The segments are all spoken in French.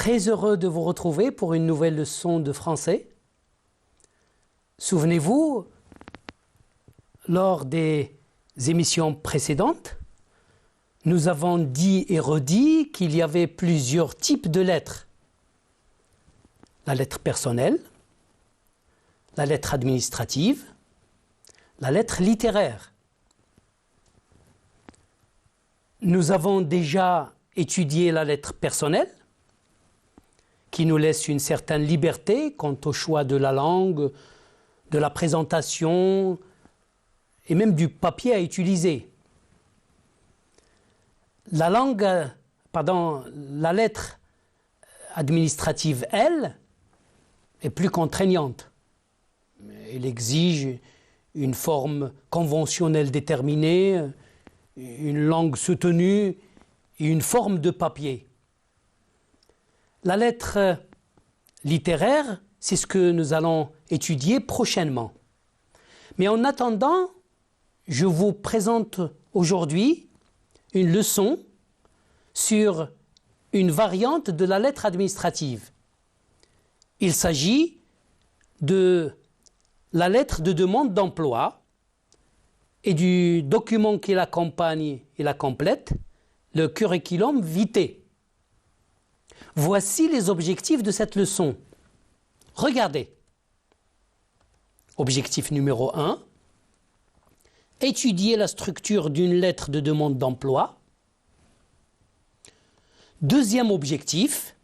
Très heureux de vous retrouver pour une nouvelle leçon de français. Souvenez-vous, lors des émissions précédentes, nous avons dit et redit qu'il y avait plusieurs types de lettres. La lettre personnelle, la lettre administrative, la lettre littéraire. Nous avons déjà étudié la lettre personnelle, qui nous laisse une certaine liberté quant au choix de la langue, de la présentation et même du papier à utiliser. La lettre administrative, elle, est plus contraignante. Elle exige une forme conventionnelle déterminée, une langue soutenue et une forme de papier. La lettre littéraire, c'est ce que nous allons étudier prochainement. Mais en attendant, je vous présente aujourd'hui une leçon sur une variante de la lettre administrative. Il s'agit de la lettre de demande d'emploi et du document qui l'accompagne et la complète, le curriculum vitae. Voici les objectifs de cette leçon. Regardez. Objectif numéro 1. Étudier la structure d'une lettre de demande d'emploi. Deuxième objectif.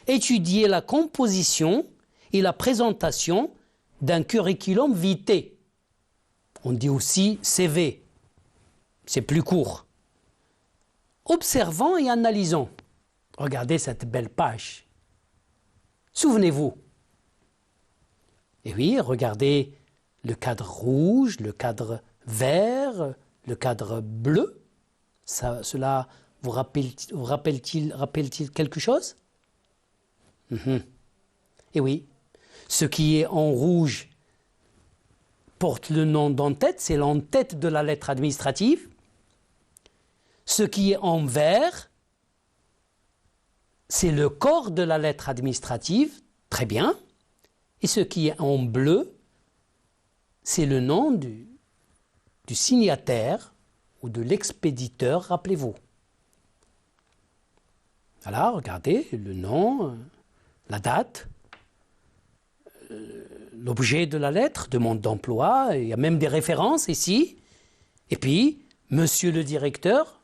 Étudier la composition et la présentation d'un curriculum vitae. On dit aussi CV. C'est plus court. Observons et analysons. Regardez cette belle page. Souvenez-vous. Et oui, regardez le cadre rouge, le cadre vert, le cadre bleu. Cela vous rappelle-t-il quelque chose? Et oui, ce qui est en rouge porte le nom d'en-tête, c'est l'en-tête de la lettre administrative. Ce qui est en vert, c'est le corps de la lettre administrative, très bien. Et ce qui est en bleu, c'est le nom du signataire ou de l'expéditeur, rappelez-vous. Voilà, regardez le nom, la date, l'objet de la lettre, demande d'emploi, il y a même des références ici. Et puis, monsieur le directeur,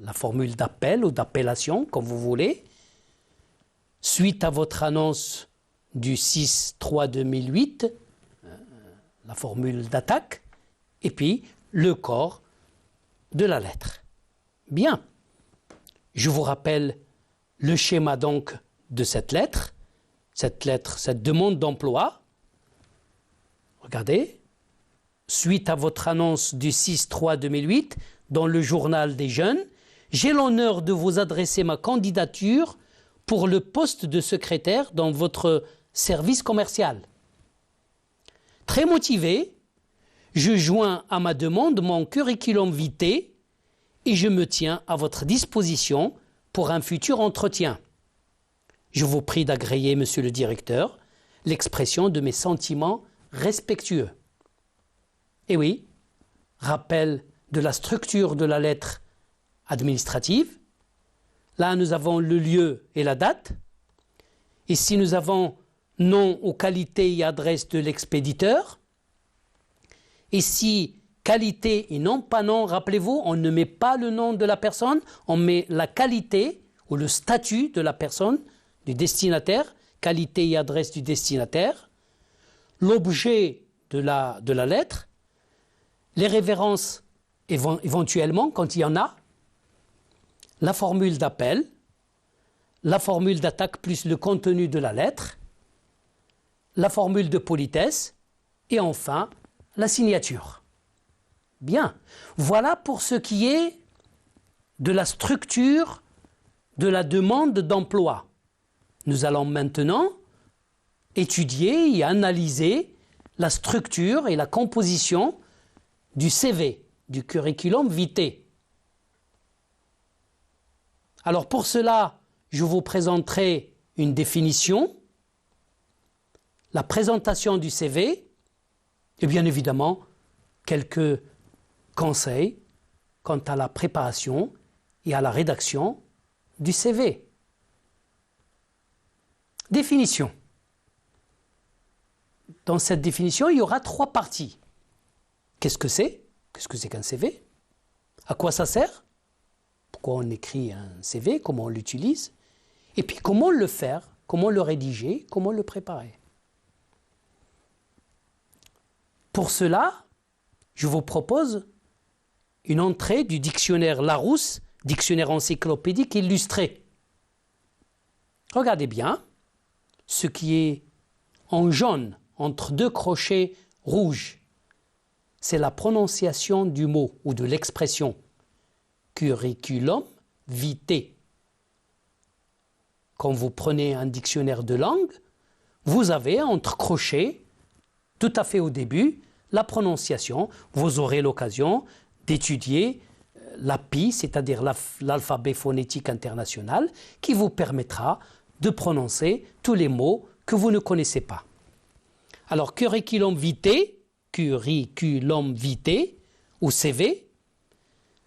la formule d'appel ou d'appellation, comme vous voulez, suite à votre annonce du 6/3/2008, la formule d'attaque, et puis le corps de la lettre. Bien, je vous rappelle le schéma donc de cette lettre, cette demande d'emploi. Regardez, suite à votre annonce du 6/3/2008 dans le journal des jeunes, j'ai l'honneur de vous adresser ma candidature pour le poste de secrétaire dans votre service commercial. Très motivé, je joins à ma demande mon curriculum vitae et je me tiens à votre disposition pour un futur entretien. Je vous prie d'agréer, monsieur le directeur, l'expression de mes sentiments respectueux. Et oui, rappel de la structure de la lettre administrative. Là, nous avons le lieu et la date. Ici, nous avons nom ou qualité et adresse de l'expéditeur. Ici, qualité et non pas nom. Rappelez-vous, on ne met pas le nom de la personne, on met la qualité ou le statut de la personne, du destinataire, qualité et adresse du destinataire, l'objet de la lettre, les références éventuellement, quand il y en a, la formule d'appel, la formule d'attaque plus le contenu de la lettre, la formule de politesse et enfin la signature. Bien, voilà pour ce qui est de la structure de la demande d'emploi. Nous allons maintenant étudier et analyser la structure et la composition du CV, du curriculum vitae. Alors pour cela, je vous présenterai une définition, la présentation du CV et bien évidemment quelques conseils quant à la préparation et à la rédaction du CV. Définition. Dans cette définition, il y aura 3 parties. Qu'est-ce que c'est? Qu'est-ce que c'est qu'un CV? À quoi ça sert? Pourquoi on écrit un CV? Comment on l'utilise? Et puis comment le faire? Comment le rédiger? Comment le préparer? Pour cela, je vous propose une entrée du dictionnaire Larousse, dictionnaire encyclopédique illustré. Regardez bien, ce qui est en jaune entre 2 crochets rouges, c'est la prononciation du mot ou de l'expression curriculum vitae. Quand vous prenez un dictionnaire de langue, vous avez entre crochets, tout à fait au début, la prononciation. Vous aurez l'occasion d'étudier l'API, c'est-à-dire l'alphabet phonétique international, qui vous permettra de prononcer tous les mots que vous ne connaissez pas. Alors, curriculum vitae, ou CV,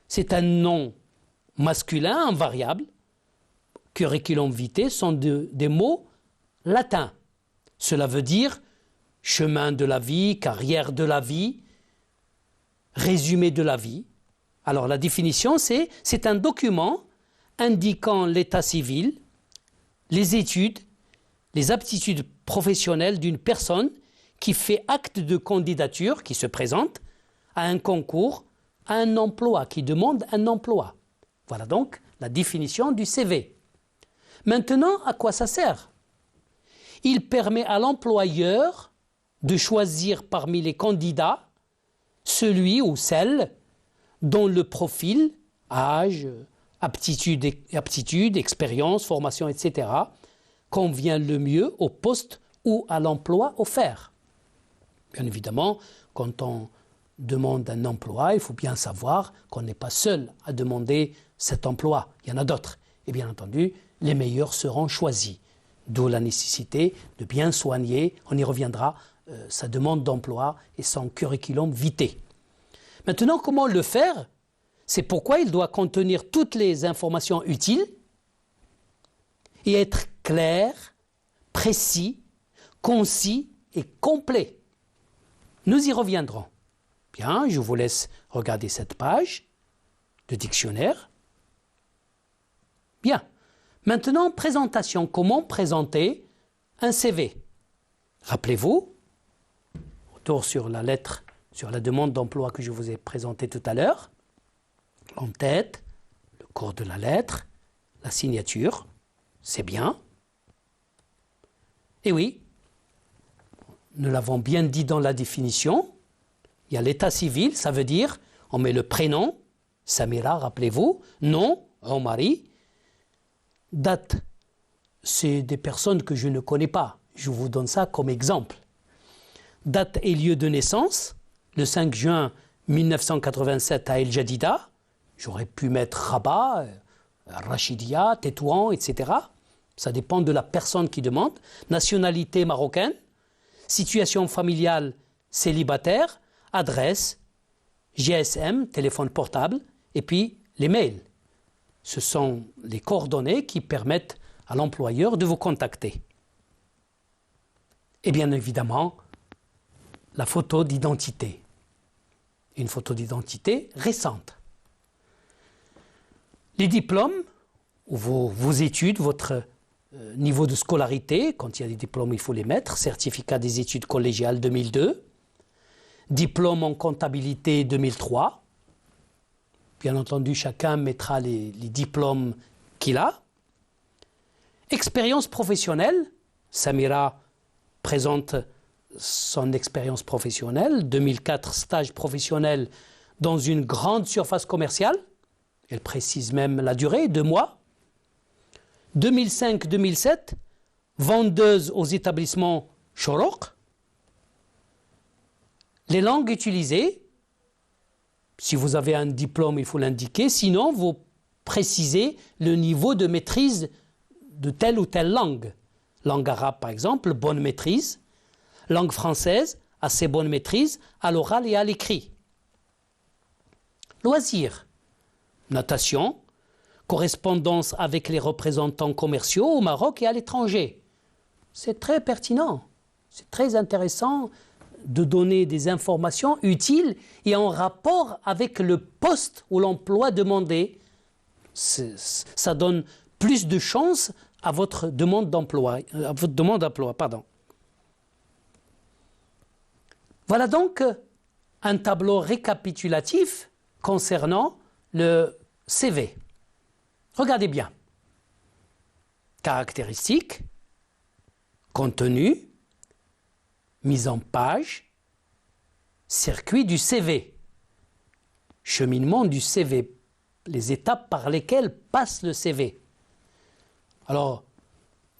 c'est un nom masculin invariable. Curriculum vitae sont des mots latins. Cela veut dire chemin de la vie, carrière de la vie, résumé de la vie. Alors la définition, c'est un document indiquant l'état civil, les études, les aptitudes professionnelles d'une personne qui fait acte de candidature, qui se présente à un concours, à un emploi, qui demande un emploi. Voilà donc la définition du CV. Maintenant, à quoi ça sert? Il permet à l'employeur de choisir parmi les candidats celui ou celle dont le profil, âge, aptitude, expérience, formation, etc., convient le mieux au poste ou à l'emploi offert. Bien évidemment, quand on demande un emploi, il faut bien savoir qu'on n'est pas seul à demander cet emploi. Il y en a d'autres. Et bien entendu, les meilleurs seront choisis. D'où la nécessité de bien soigner, on y reviendra, sa demande d'emploi et son curriculum vitae. Maintenant, comment le faire? C'est pourquoi il doit contenir toutes les informations utiles et être clair, précis, concis et complet. Nous y reviendrons. Bien, je vous laisse regarder cette page de dictionnaire. Bien. Maintenant, présentation. Comment présenter un CV? Rappelez-vous, retour sur la lettre, sur la demande d'emploi que je vous ai présentée tout à l'heure. En-tête, le corps de la lettre, la signature, c'est bien. Et oui, nous l'avons bien dit dans la définition, il y a l'état civil, ça veut dire, on met le prénom, Samira, rappelez-vous, nom, Omari, date, c'est des personnes que je ne connais pas, je vous donne ça comme exemple. Date et lieu de naissance, le 5 juin 1987 à El Jadida, j'aurais pu mettre Rabat, Rachidia, Tétouan, etc. Ça dépend de la personne qui demande. Nationalité marocaine, situation familiale célibataire, adresse, GSM, téléphone portable, et puis les mails. Ce sont les coordonnées qui permettent à l'employeur de vous contacter. Et bien évidemment, la photo d'identité. Une photo d'identité récente. Les diplômes, ou vos études, votre niveau de scolarité, quand il y a des diplômes, il faut les mettre, certificat des études collégiales 2002, diplôme en comptabilité 2003, bien entendu chacun mettra les diplômes qu'il a. Expérience professionnelle, Samira présente son expérience professionnelle, 2004 stage professionnel dans une grande surface commerciale, elle précise même la durée, 2 mois. 2005-2007, vendeuse aux établissements Chorok. Les langues utilisées, si vous avez un diplôme, il faut l'indiquer, sinon vous précisez le niveau de maîtrise de telle ou telle langue. Langue arabe, par exemple, bonne maîtrise. Langue française, assez bonne maîtrise à l'oral et à l'écrit. Loisirs, natation, correspondance avec les représentants commerciaux au Maroc et à l'étranger. C'est très pertinent, c'est très intéressant de donner des informations utiles et en rapport avec le poste ou l'emploi demandé. Ça donne plus de chance à votre demande d'emploi, Voilà donc un tableau récapitulatif concernant le CV. Regardez bien. Caractéristiques, contenu, mise en page, circuit du CV, cheminement du CV, les étapes par lesquelles passe le CV. Alors,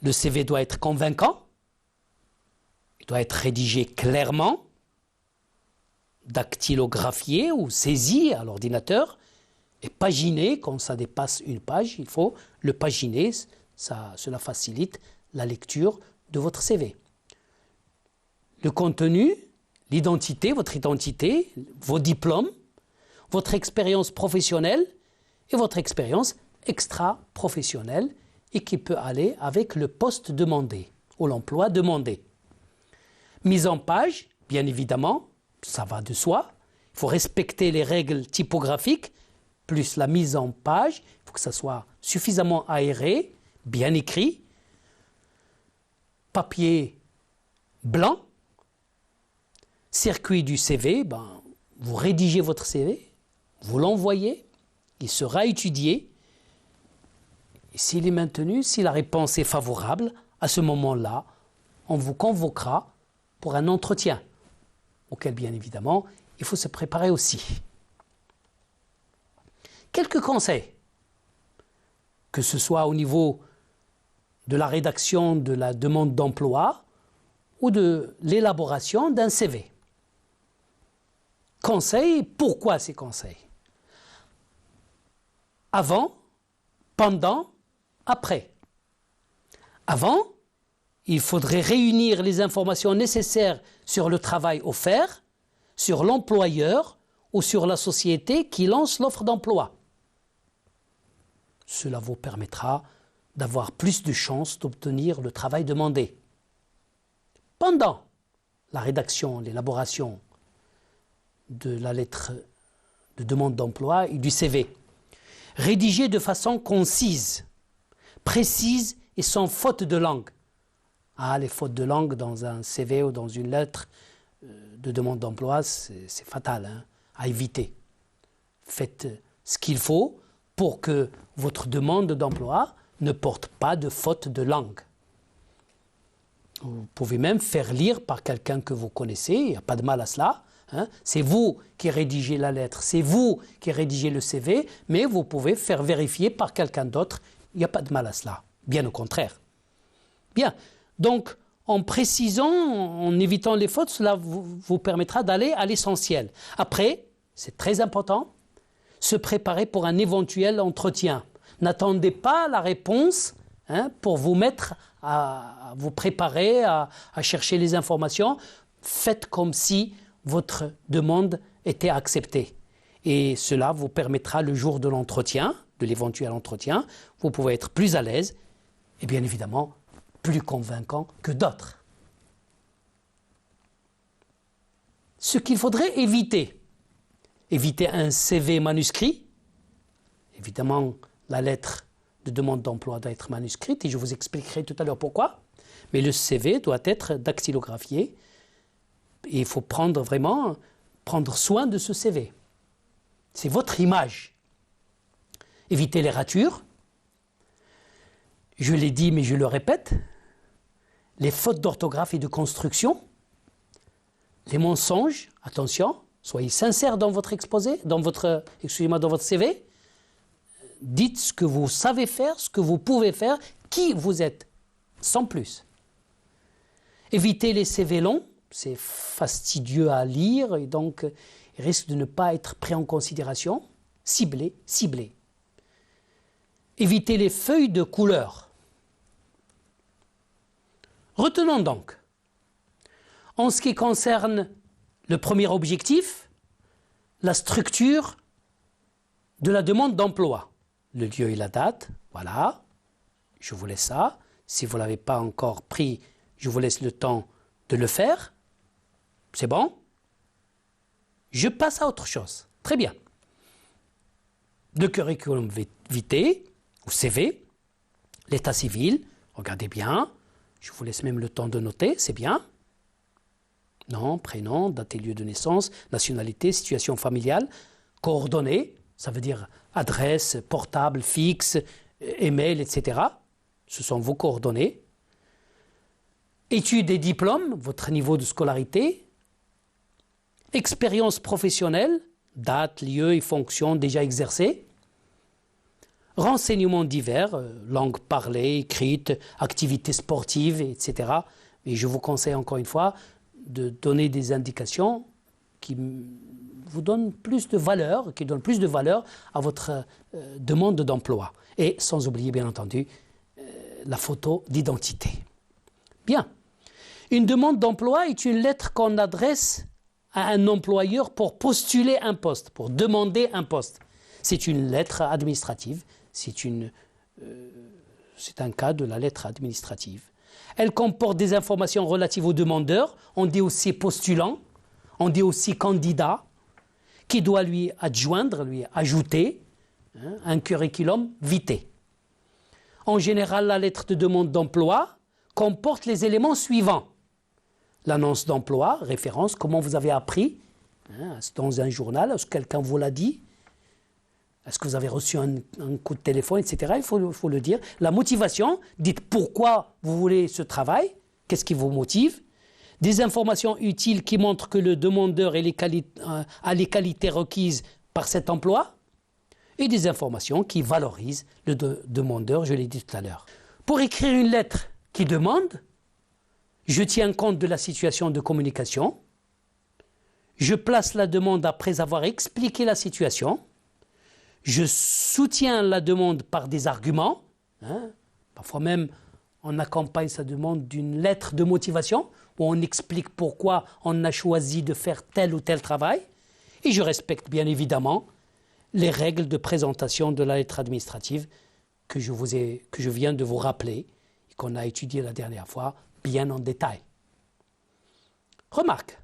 le CV doit être convaincant, il doit être rédigé clairement, dactylographié ou saisi à l'ordinateur et paginé. Quand ça dépasse une page, il faut le paginer, cela facilite la lecture de votre CV. Le contenu, l'identité, votre identité, vos diplômes, votre expérience professionnelle et votre expérience extra-professionnelle et qui peut aller avec le poste demandé ou l'emploi demandé. Mise en page, bien évidemment, ça va de soi. Il faut respecter les règles typographiques, plus la mise en page. Il faut que ça soit suffisamment aéré, bien écrit. Papier blanc. Circuit du CV, vous rédigez votre CV, vous l'envoyez, il sera étudié. Et s'il est maintenu, si la réponse est favorable, à ce moment-là, on vous convoquera pour un entretien, auquel bien évidemment, il faut se préparer aussi. Quelques conseils, que ce soit au niveau de la rédaction de la demande d'emploi ou de l'élaboration d'un CV. Conseils, pourquoi ces conseils? Avant, pendant, après. Avant, il faudrait réunir les informations nécessaires sur le travail offert, sur l'employeur ou sur la société qui lance l'offre d'emploi. Cela vous permettra d'avoir plus de chances d'obtenir le travail demandé. Pendant la rédaction, l'élaboration de la lettre de demande d'emploi et du CV, rédigez de façon concise, précise et sans faute de langue. Les fautes de langue dans un CV ou dans une lettre de demande d'emploi, c'est fatal, à éviter. Faites ce qu'il faut pour que votre demande d'emploi ne porte pas de faute de langue. Vous pouvez même faire lire par quelqu'un que vous connaissez, il n'y a pas de mal à cela. C'est vous qui rédigez la lettre, c'est vous qui rédigez le CV, mais vous pouvez faire vérifier par quelqu'un d'autre, il n'y a pas de mal à cela, bien au contraire. Bien, donc en précisant, en évitant les fautes, cela vous permettra d'aller à l'essentiel. Après, c'est très important, se préparer pour un éventuel entretien. N'attendez pas la réponse pour vous mettre à vous préparer, à chercher les informations. Faites comme si votre demande était acceptée. Et cela vous permettra le jour de l'entretien, de l'éventuel entretien, vous pouvez être plus à l'aise et bien évidemment plus convaincant que d'autres. Ce qu'il faudrait éviter un CV manuscrit. Évidemment, la lettre de demande d'emploi doit être manuscrite et je vous expliquerai tout à l'heure pourquoi. Mais le CV doit être dactylographié et il faut prendre soin de ce CV. C'est votre image. Évitez les ratures. Je l'ai dit mais je le répète. Les fautes d'orthographe et de construction. Les mensonges, attention, soyez sincères dans votre exposé, dans votre CV. Dites ce que vous savez faire, ce que vous pouvez faire, qui vous êtes, sans plus. Évitez les CV longs, c'est fastidieux à lire et donc il risque de ne pas être pris en considération. Ciblez. Évitez les feuilles de couleur. Retenons donc, en ce qui concerne le premier objectif, la structure de la demande d'emploi. Le lieu et la date, voilà, je vous laisse ça. Si vous ne l'avez pas encore pris, je vous laisse le temps de le faire. C'est bon? Je passe à autre chose. Très bien. Le curriculum vitae, ou CV, l'état civil, regardez bien. Je vous laisse même le temps de noter, c'est bien. Nom, prénom, date et lieu de naissance, nationalité, situation familiale, coordonnées, ça veut dire adresse, portable, fixe, email, etc. Ce sont vos coordonnées. Études et diplômes, votre niveau de scolarité. Expérience professionnelle, date, lieu et fonction déjà exercées. Renseignements divers, langue parlée, écrite, activités sportives, etc. Et je vous conseille encore une fois de donner des indications qui vous donnent plus de valeur, qui donnent plus de valeur à votre demande d'emploi. Et sans oublier, bien entendu, la photo d'identité. Bien. Une demande d'emploi est une lettre qu'on adresse à un employeur pour postuler un poste, pour demander un poste. C'est une lettre administrative, c'est un cas de la lettre administrative. Elle comporte des informations relatives au demandeur, on dit aussi postulant, on dit aussi candidat, qui doit lui adjoindre, lui ajouter un curriculum vitae. En général, la lettre de demande d'emploi comporte les éléments suivants. L'annonce d'emploi, référence, comment vous avez appris, dans un journal, est-ce que quelqu'un vous l'a dit? Est-ce que vous avez reçu un coup de téléphone, etc. Il faut le dire. La motivation, dites pourquoi vous voulez ce travail, qu'est-ce qui vous motive. Des informations utiles qui montrent que le demandeur a les qualités requises par cet emploi. Et des informations qui valorisent le demandeur, je l'ai dit tout à l'heure. Pour écrire une lettre qui demande, je tiens compte de la situation de communication. Je place la demande après avoir expliqué la situation. Je soutiens la demande par des arguments. Parfois même, on accompagne sa demande d'une lettre de motivation où on explique pourquoi on a choisi de faire tel ou tel travail. Et je respecte bien évidemment les règles de présentation de la lettre administrative que je viens de vous rappeler et qu'on a étudié la dernière fois bien en détail. Remarque,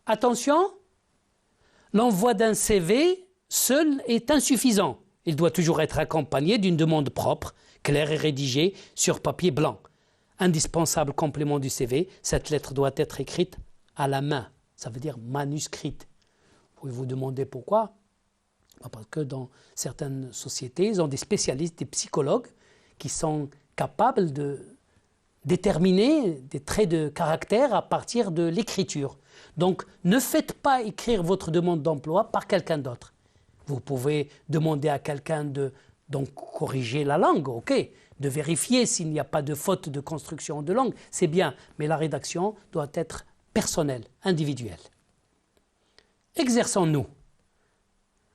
attention, l'envoi d'un CV seul est insuffisant. Il doit toujours être accompagné d'une demande propre, claire et rédigée sur papier blanc. Indispensable complément du CV, cette lettre doit être écrite à la main. Ça veut dire manuscrite. Vous pouvez vous demander pourquoi? Parce que dans certaines sociétés, ils ont des spécialistes, des psychologues qui sont capables de déterminer des traits de caractère à partir de l'écriture. Donc, ne faites pas écrire votre demande d'emploi par quelqu'un d'autre. Vous pouvez demander à quelqu'un de corriger la langue, ok, de vérifier s'il n'y a pas de faute de construction de langue, c'est bien, mais la rédaction doit être personnelle, individuelle. Exerçons-nous.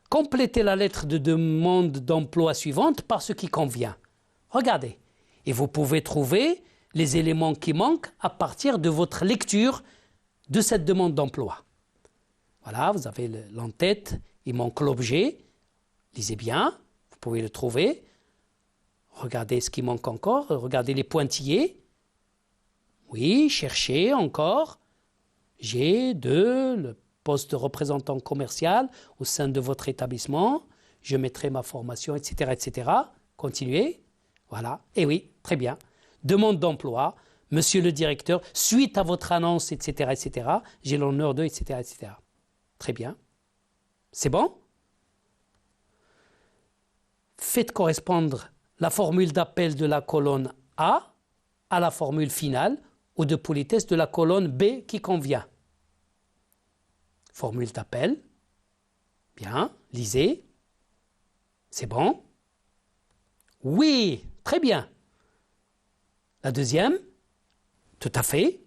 Complétez la lettre de demande d'emploi suivante par ce qui convient. Regardez, et vous pouvez trouver les éléments qui manquent à partir de votre lecture de cette demande d'emploi. Voilà, vous avez l'en-tête, il manque l'objet. Lisez bien, vous pouvez le trouver. Regardez ce qui manque encore, regardez les pointillés. Oui, cherchez encore. J'ai le poste de représentant commercial au sein de votre établissement. Je mettrai ma formation, etc., etc. Continuez. Voilà. Et oui, très bien. Demande d'emploi, monsieur le directeur, suite à votre annonce, etc., etc., j'ai l'honneur de, etc., etc. Très bien. C'est bon? Faites correspondre la formule d'appel de la colonne A à la formule finale ou de politesse de la colonne B qui convient. Formule d'appel. Bien, lisez. C'est bon? Oui, très bien. La deuxième, tout à fait.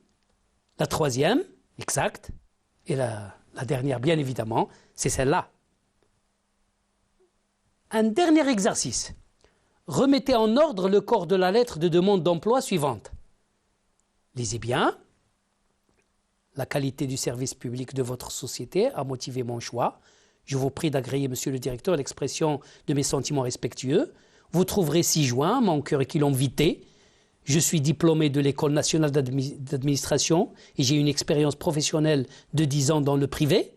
La troisième, exact. Et la dernière, bien évidemment, c'est celle-là. Un dernier exercice. Remettez en ordre le corps de la lettre de demande d'emploi suivante. Lisez bien. La qualité du service public de votre société a motivé mon choix. Je vous prie d'agréer, monsieur le directeur, l'expression de mes sentiments respectueux. Vous trouverez ci-joint mon curriculum vitae. Je suis diplômé de l'École nationale d'administration et j'ai une expérience professionnelle de 10 ans dans le privé.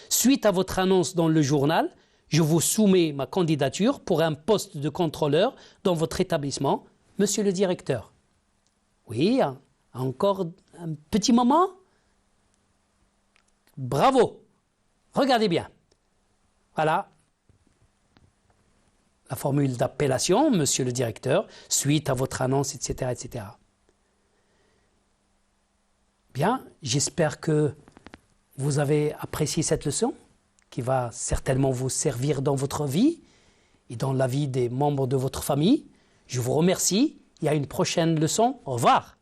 Suite à votre annonce dans le journal, je vous soumets ma candidature pour un poste de contrôleur dans votre établissement, monsieur le directeur. Oui, encore un petit moment. Bravo. Regardez bien. Voilà la formule d'appellation, monsieur le directeur, suite à votre annonce, etc., etc. Bien, j'espère que vous avez apprécié cette leçon, qui va certainement vous servir dans votre vie et dans la vie des membres de votre famille. Je vous remercie. Il y a une prochaine leçon. Au revoir.